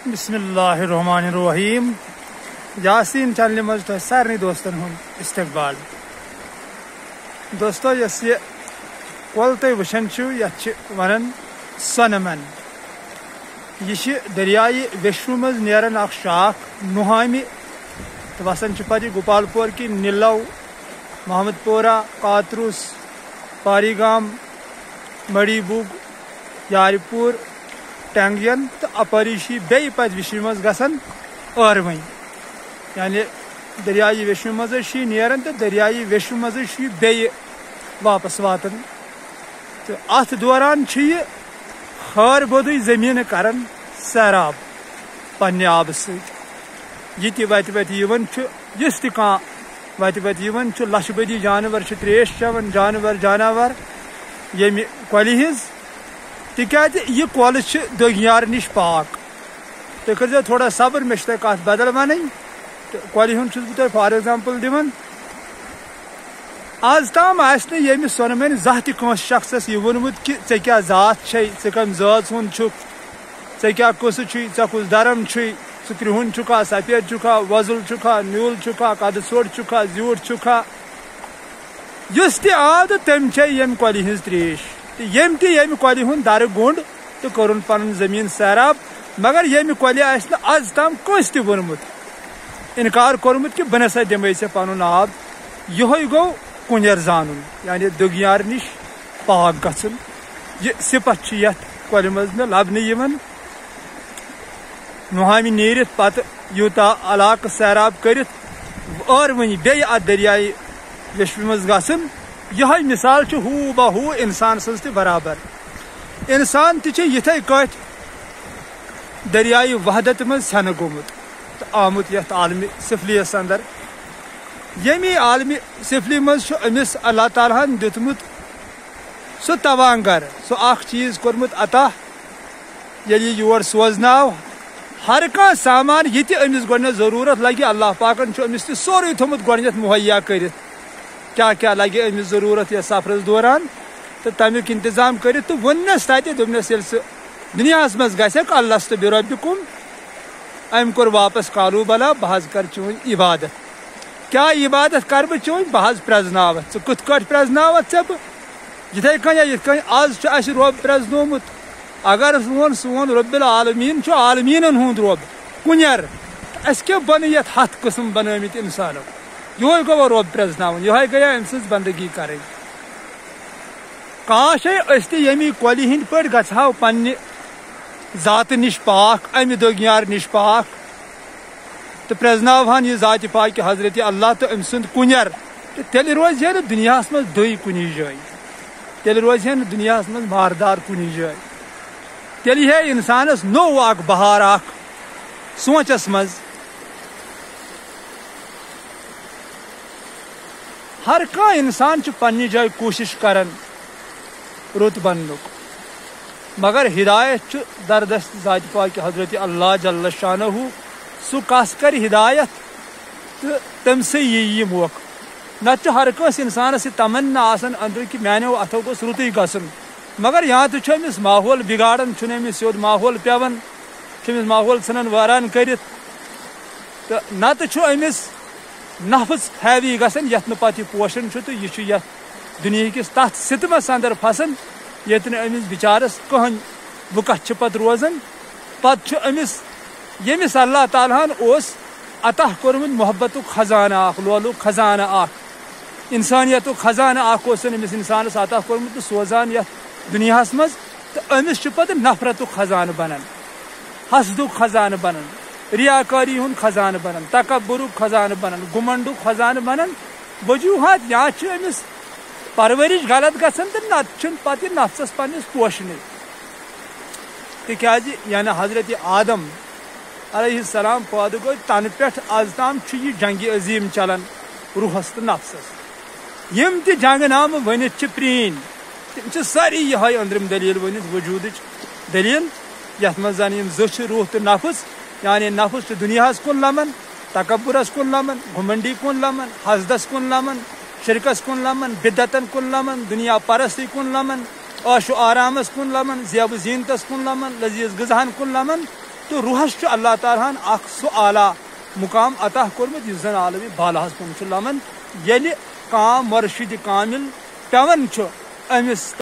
بسم اللہ الرحمن الرحیم. یاسین چینل مز تہ سارے دوستن ہند استقبال. دوستو یس یہ کول تھی وچان یت ونان سونمن، یہ دریائے ویشو مز نیران اخ شاخ نہامہ تو وسان پتہ گوپال پور کی نلو، محمد پورہ، کاتروس، پاری گام، مڑی بوگ، یار پور، ٹینگین تو اپری بیٚیہِ پتہ وشو مز گژھان ٲروٕنۍ، یعنی دریائے ویشو مز نیران تو دریائے ویشو مز بیٚیہِ واپس واتان. تو ات دوران یہ خار بودٕے زمین کران سیراب پنہ آب سۭتۍ. یہ تہِ وتہِ وتہِ یِوان یُس تہِ کانٛہہ وتہِ وتہِ یِوان لچھ بدی جانور تریش چٮ۪وان، جانور ییٚمہِ کۄلہِ ہِنٛز، تِکیازِ یہ کۄل دٔگیار نش پاک. تُہۍ کٔرۍزیو تھوڑا صبر، مےٚ چھِ تۄہہِ کتھ بدل ونٕنۍ تہٕ کۄلہِ ہُنٛد چھُس بہٕ تۄہہِ فار ایگزامپل دِوان. آز تام آسہِ نہٕ ییٚمہِ سۄنہٕ زانٛہہ تہِ کٲنٛسہِ شخصس یہِ ووٚنمُت کہِ ژےٚ کیٛاہ ذات چھے، ژٕ کمہِ ذٲژ ہُنٛد چھُکھ، ژےٚ کیٛاہ قٕصہٕ چھُے، ژےٚ کُس دھرم چھُے، ژٕ کرٛہُن چھُکھا، سفید چھُکھا، وۄزُل چھُکھا، نیوٗل چھُکھا، قدٕ ژوٚٹ چھُکھا، زیوٗٹھ چھُکھا. یُس تہِ آو تہٕ تٔمۍ چے ییٚمہِ کۄلہِ ہِنٛز ترٛیش تہٕ ییٚمہِ تہِ ییٚمہِ کۄلہِ ہُنٛد درٕ گوٚنٛڈ تہٕ کوٚرُن پنُن زٔمیٖن سیراب. مگر ییٚمہِ کۄلہِ آسہِ نہٕ آز تام کٲنٛسہِ تہِ ووٚنمُت، اِنکار کوٚرمُت کہِ بہٕ نسا دِمے ژےٚ پنُن آب. یِہوے گوٚو کُنٮ۪ر زانُن، یعنی دُگیار نش پاک گژھُن. یہِ صفت چھُ یتھ کۄلہِ منٛز مےٚ لبنہٕ یِوان. نُہامہِ نیٖرِتھ پتہٕ یوٗتاہ علاقہٕ سیراب کٔرِتھ ٲروٕنۍ بیٚیہِ اتھ دریائے ویشو منٛز گژھُن، یِہوے مثال چھُ ہوٗ بہ ہوٗ انسان سٕنٛز تہِ برابر. انسان تہِ چھُ یِتھے کٲٹھۍ دریائے وحدت منٛز ژھٮ۪نہٕ گوٚمُت تہٕ آمُت یتھ عالمہِ سفلیس اندر. ییٚمہِ عالمہِ سفلی منٛز چھُ أمِس اللہ تعالیٰ ہن دیُتمُت سُہ توانگر، سُہ اکھ چیٖز کوٚرمُت عطا. ییٚلہِ یہِ یور سوزناو ہر کانٛہہ سامان یہِ تہِ أمِس گۄڈنٮ۪تھ ضروٗرت لگہِ، اللہ پاکن چھُ أمِس تہِ سورُے تھوٚمُت گۄڈنٮ۪تھ مُہیا کٔرِتھ کیٛاہ کیٛاہ لگہِ أمِس ضروٗرت یتھ سفرس دوران تہٕ تمیُک انتظام کٔرِتھ تہٕ ووٚننس تتہِ دوٚپنس ییٚلہِ سُہ دُنیاہس منٛز گژھکھ اللہستہٕ برۄبِکُم، أمۍ کوٚر واپس قالوٗ بلا بہٕ حظ کرٕ چٲنۍ عبادت. کیٛاہ عبادت کرٕ بہٕ چٲنۍ؟ بہٕ حظ پرٛزناوتھ ژٕ. کِتھ کٲٹھۍ پرٛزناوتھ ژےٚ بہٕ؟ یِتھے کٔنۍ یِتھ کٔنۍ آز چھُ اسہِ رۄب پرٛزنومُت. اگر سون رۄب العالمیٖن چھُ عالمیٖنن ہُنٛد رۄب کُنٮ۪ر، اسہِ کیٛاہ بنہٕ یتھ 100 قٕسم بنٲمٕتۍ انسانو. یِہوے گوٚو رۄب پرٛزناوُن، یِہوے گٔیے أمۍ سٕنٛز بندگی کرٕنۍ. کاش أسۍ تہِ ییٚمہِ کۄلہِ ہٕنٛدۍ پٲٹھۍ گژھہو پننہِ ذاتہٕ نش پاک، امہِ دٔگیار نش پاک تہٕ پرٛزناوہن یہِ ذاتہِ پاکہِ حضرت اللہ تہٕ أمۍ سُنٛد کُنٮ۪ر. تہٕ تیٚلہِ روزِ ہے نہٕ دُنیاہس منٛز دٔے کُنی جایہِ، تیٚلہِ روزِ ہے نہٕ دُنیاہس منٛز ماردار کُنی جایہِ. تیٚلہِ ہے انسانس نوٚو اکھ بہار اکھ سونچس منٛز. ہر کانٛہہ انسان چھُ پننہِ جایہِ کوٗشش کران رُت بننُک، مگر ہدایت چھُ دردست ذاتہِ پاکہِ حضرت اللہ جل شانہ. سُہ کس کرِ ہدایت تہٕ تٔمسٕے یی یہِ موقعہٕ. نتہٕ چھُ ہر کٲنٛسہِ انسانس یہِ تمنا آسان أنٛدرٕ کہِ میانیو اتھو گوٚژھ رُتُے گژھُن، مگر یا تہِ چھُ أمِس ماحول بِگاڑان، چھُنہٕ أمِس سیوٚد ماحول پیوان، چھُ أمِس ماحول ژھٕنان وٲران کٔرِتھ، تہٕ نتہٕ چھُ أمِس نفس ہیوی گژھان یتھ نہٕ پتہٕ یہِ پوشان چھُ تہٕ یہِ چھُ یتھ دُنہِکِس تتھ سِتمس اندر پھسان ییٚتہِ نہٕ أمِس بِچارس کٕہٕنۍ وُکت چھِ پتہٕ روزان. پتہٕ چھُ أمِس ییٚمِس اللہ تعالیٰ ہن اوس عطا کوٚرمُت محبتُک خزانہٕ اکھ، لولُک خزانہٕ اکھ، انسانیتُک خزانہٕ اکھ اوسن أمِس انسانس عطا کوٚرمُت تہٕ سوزان یتھ دُنیاہس منٛز. تہٕ أمِس چھُ پتہٕ نفرتُک خزانہٕ بنان، حسدُک خزانہٕ بنان، ریاکٲری ہُنٛد خزانہٕ بنان، تکبرُک خزانہٕ بنان، گُمنڈُک خزانہٕ بنان. وجوٗہات یا چھُ أمِس پرورش غلط گژھان تہٕ نتہٕ چھُنہٕ پتہٕ یہِ نفسس پننِس پوشنٕے. تِکیازِ یعنی حضرت آدم علیہ السلام پٲدٕ گوٚو تنہٕ پٮ۪ٹھ آز تام چھُ یہِ جنگہِ عظیٖم چلان روحس تہٕ نفسس. یِم تہِ جنگہٕ نامہٕ ؤنِتھ چھِ پرٛٲنۍ، تِم چھِ سٲری یِہوے أنٛدرِم دٔلیٖل ؤنِتھ، وجوٗدٕچ دٔلیٖل، یتھ منٛز زن یِم زٕ چھِ روح تہٕ نفس. یعنی نفس چھُ دُنیاہس کُن لمن، تکبرس کُن لمن، گُمنڈی کُن لمن، حسدس کُن لمن، شرکس کُن لمن، بدعتن کُن لمن، دُنیا پرستی کُن لمن، عٲش و آرامس کُن لمن، زیب و زیٖنتس کُن لمن، لذیذ غذاہن کُن لمن. تو روحس اللہ تعالیٰ اخ سہ اعلیٰ مقام عطا کورمت اس زن عالمی بالاہس کن لمن یل کام مرشد کامل پیون امس